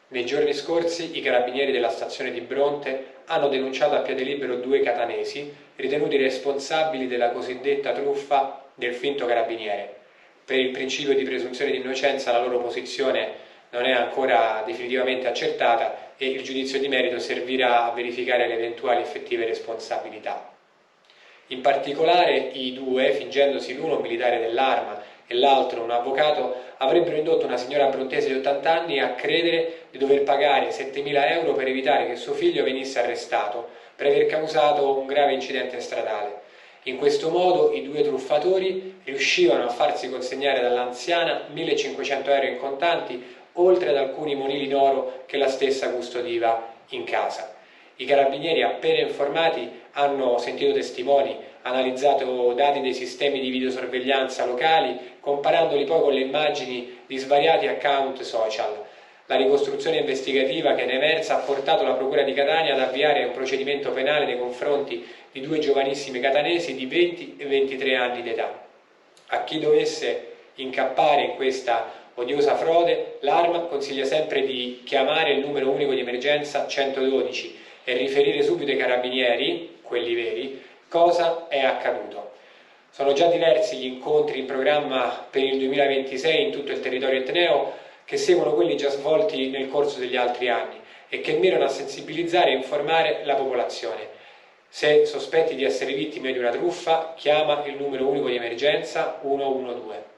Nei giorni scorsi i carabinieri della stazione di Bronte hanno denunciato a piede libero due catanesi ritenuti responsabili della cosiddetta truffa del finto carabiniere. Per il principio di presunzione di innocenza la loro posizione non è ancora definitivamente accertata e il giudizio di merito servirà a verificare le eventuali effettive responsabilità. In particolare i due, fingendosi l'uno un militare dell'Arma e l'altro un avvocato, avrebbero indotto una signora abruzzese di 80 anni a credere di dover pagare 7.000 euro per evitare che suo figlio venisse arrestato per aver causato un grave incidente stradale. In questo modo i due truffatori riuscivano a farsi consegnare dall'anziana 1.500 euro in contanti, oltre ad alcuni monili d'oro che la stessa custodiva in casa. I carabinieri appena informati hanno sentito testimoni, analizzato dati dei sistemi di videosorveglianza locali, comparandoli poi con le immagini di svariati account social. La ricostruzione investigativa che ne è emersa ha portato la Procura di Catania ad avviare un procedimento penale nei confronti di due giovanissimi catanesi di 20 e 23 anni d'età. A chi dovesse incappare in questa odiosa frode, l'Arma consiglia sempre di chiamare il numero unico di emergenza 112 e riferire subito ai carabinieri, quelli veri, cosa è accaduto. Sono già diversi gli incontri in programma per il 2026 in tutto il territorio etneo che seguono quelli già svolti nel corso degli altri anni e che mirano a sensibilizzare e informare la popolazione. Se sospetti di essere vittime di una truffa, chiama il numero unico di emergenza 112.